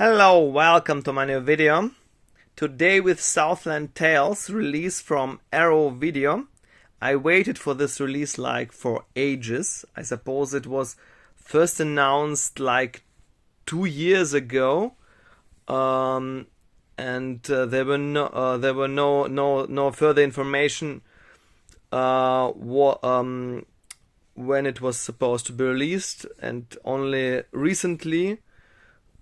Hello, welcome to my new video. Today with Southland Tales, release from Arrow Video. I waited for this release like for ages. I suppose it was first announced like 2 years ago, and there were no further information when it was supposed to be released, and only recently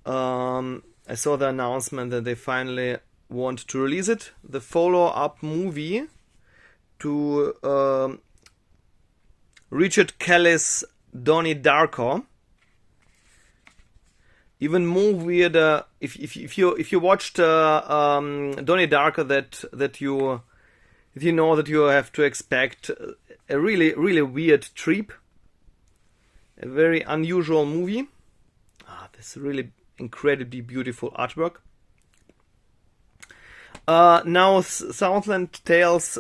I saw the announcement that they finally want to release it. The follow-up movie to Richard Kelly's Donnie Darko. Even more weirder if you watched Donnie Darko, that you know that you have to expect a really weird trip, a very unusual movie. This really incredibly beautiful artwork. Now Southland Tales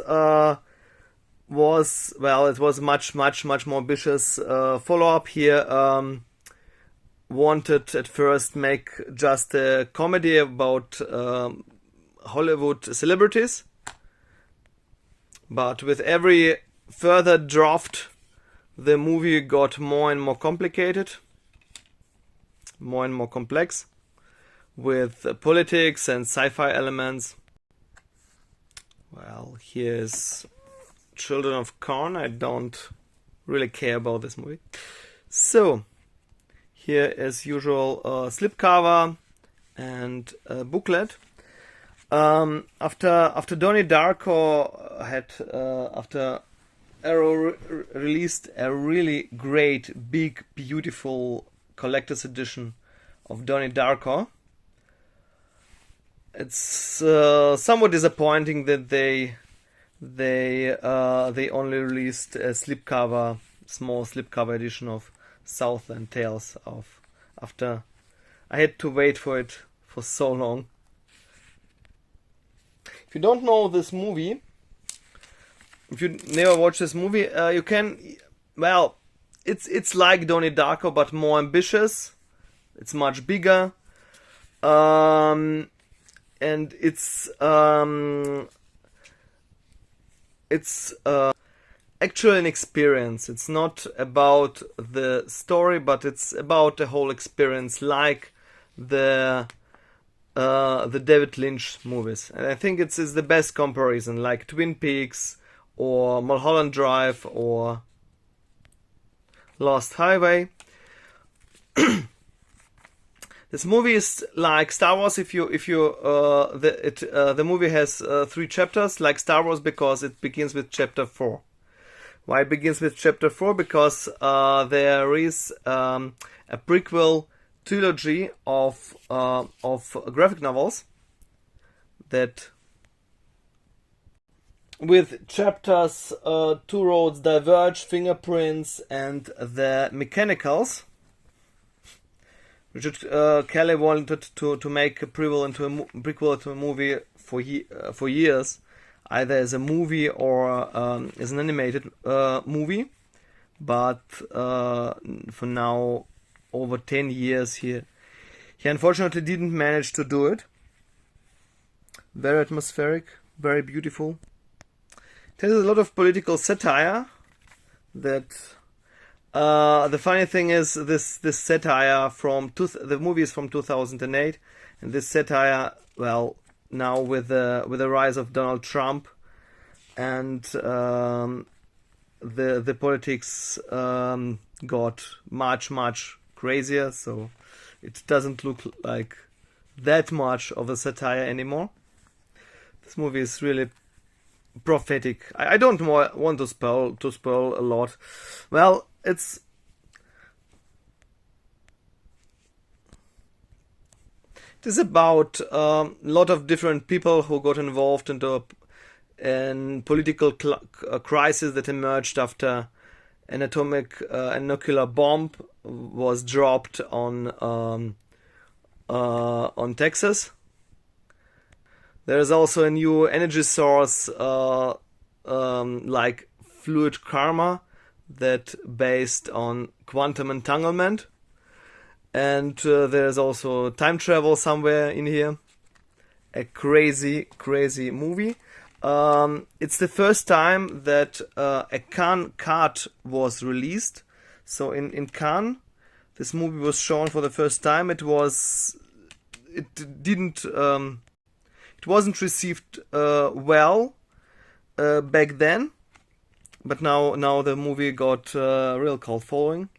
was much more ambitious. Follow-up here wanted at first make just a comedy about Hollywood celebrities, but with every further draft the movie got more and more complicated, more and more complex, with politics and sci-fi elements. Well, here's Children of Corn. I don't really care about this movie. So, here as usual, slipcover and a booklet. After Donnie Darko after Arrow released a really great, big, beautiful collector's edition of Donnie Darko. It's somewhat disappointing that they only released a small slipcover edition of Southland Tales after I had to wait for it for so long. If you don't know this movie, if you never watched this movie, you can, well, it's like Donnie Darko but more ambitious. It's much bigger, and it's actually an experience. It's not about the story, but it's about the whole experience, like the David Lynch movies. And I think it's the best comparison, like Twin Peaks or Mulholland Drive or Lost Highway. This movie is like Star Wars. The movie has 3 chapters, like Star Wars, because it begins with chapter 4. Why it begins with chapter 4? Because there is a prequel trilogy of graphic novels that, with chapters Two Roads Diverge, Fingerprints, and The Mechanicals. Richard Kelly wanted to make a prequel to a movie for years, either as a movie or as an animated movie. But for now, over 10 years, he unfortunately didn't manage to do it. Very atmospheric, very beautiful. There's a lot of political satire. That the funny thing is, this satire the movie is from 2008, and this satire, well, now with the rise of Donald Trump and the politics got much crazier, so it doesn't look like that much of a satire anymore. This movie is really prophetic. I don't want to spoil a lot. Well, it is about a lot of different people who got involved into a political crisis that emerged after an atomic nuclear bomb was dropped on Texas. There is also a new energy source like fluid karma that based on quantum entanglement. And there's also time travel somewhere in here. A crazy, crazy movie. It's the first time that a Cannes cut was released. So in Cannes, this movie was shown for the first time. It wasn't received well back then, but now the movie got a real cult following.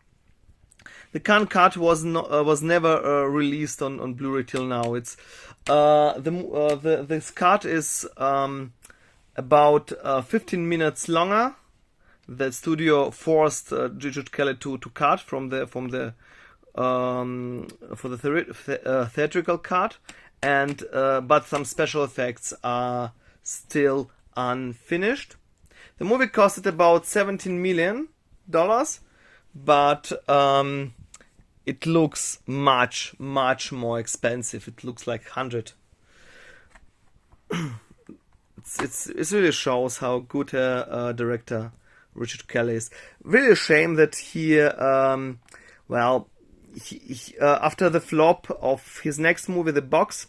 The Cannes cut was never released on Blu-ray till now. It's this cut is about 15 minutes longer. The studio forced Richard Kelly to cut for the theatrical cut, and but some special effects are still unfinished. The movie costed about $17 million, but it looks much more expensive. It looks like 100. It really shows how good a director Richard Kelly is. Really a shame that he after the flop of his next movie, The Box,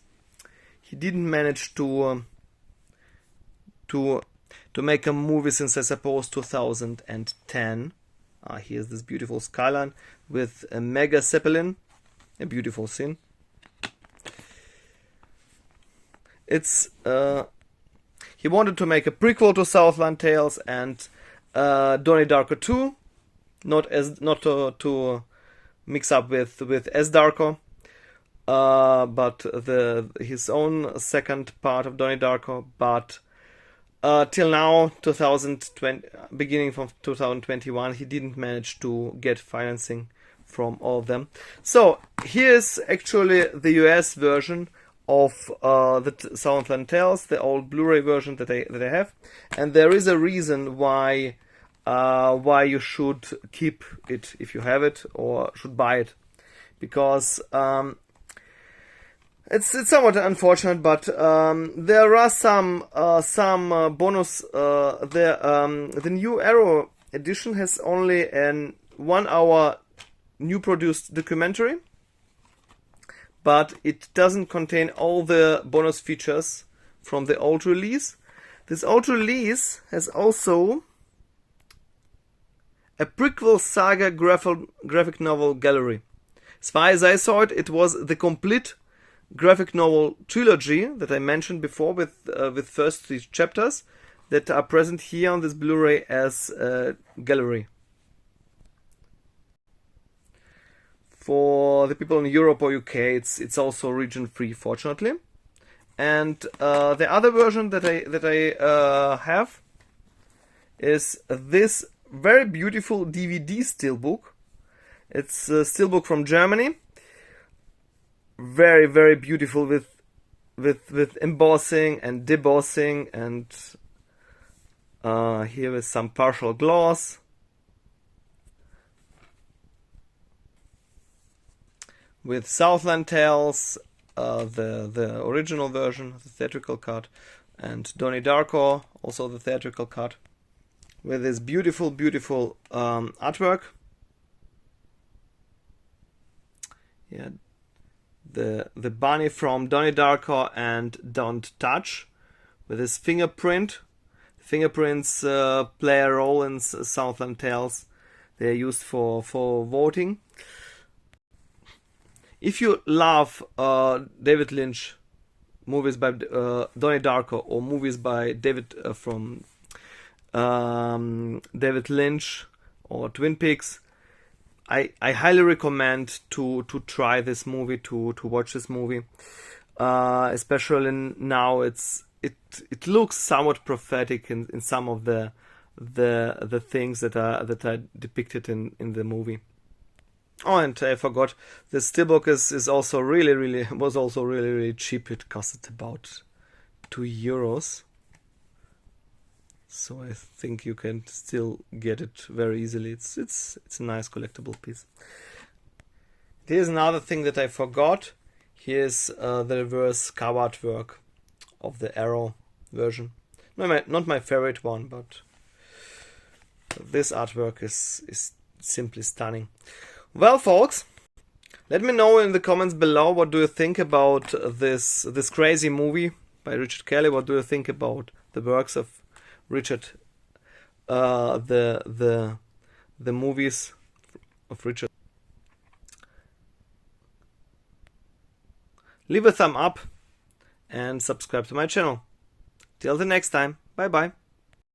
he didn't manage to make a movie since, I suppose, 2010. Here's this beautiful skyline with a mega zeppelin, a beautiful scene. It's he wanted to make a prequel to Southland Tales and Donnie Darko 2, not to mix up with S Darko, but his own second part of Donnie Darko. But till now, 2020, beginning from 2021, he didn't manage to get financing from all of them. So here's actually the US version of the Southland Tales, the old Blu-ray version that I have, and there is a reason why you should keep it if you have it, or should buy it, because it's somewhat unfortunate, but there are some bonus. The new Arrow edition has only an 1 hour new produced documentary, but it doesn't contain all the bonus features from the old release. This old release has also a prequel saga graphic novel gallery. As far as I saw it, it was the complete graphic novel trilogy that I mentioned before, with first 3 chapters that are present here on this Blu-ray as a gallery. For the people in Europe or UK, it's also region free, fortunately. And the other version that I have is this very beautiful DVD steelbook. It's a steelbook from Germany. Very, very beautiful with embossing and debossing, and here is some partial gloss. With Southland Tales, the original version, the theatrical cut, and Donnie Darko, also the theatrical cut, with this beautiful artwork. Yeah, the bunny from Donnie Darko and Don't Touch, with his fingerprint. Fingerprints play a role in Southland Tales. They are used for voting. If you love David Lynch movies by Donnie Darko, or movies by David Lynch or Twin Peaks, I highly recommend to try this movie, to watch this movie. Especially now, it looks somewhat prophetic in some of the things that are depicted in the movie. Oh, and I forgot, the Steelbook was also really cheap. It costed about €2. So I think you can still get it very easily. It's a nice collectible piece. Here's another thing that I forgot. Here's the reverse cover artwork of the Arrow version. Not my favorite one, but this artwork is simply stunning. Well, folks, Let me know in the comments below what do you think about this crazy movie by Richard Kelly. What do you think about the works of Richard, the movies of Richard? Leave a thumb up and subscribe to my channel. Till the next time, bye bye.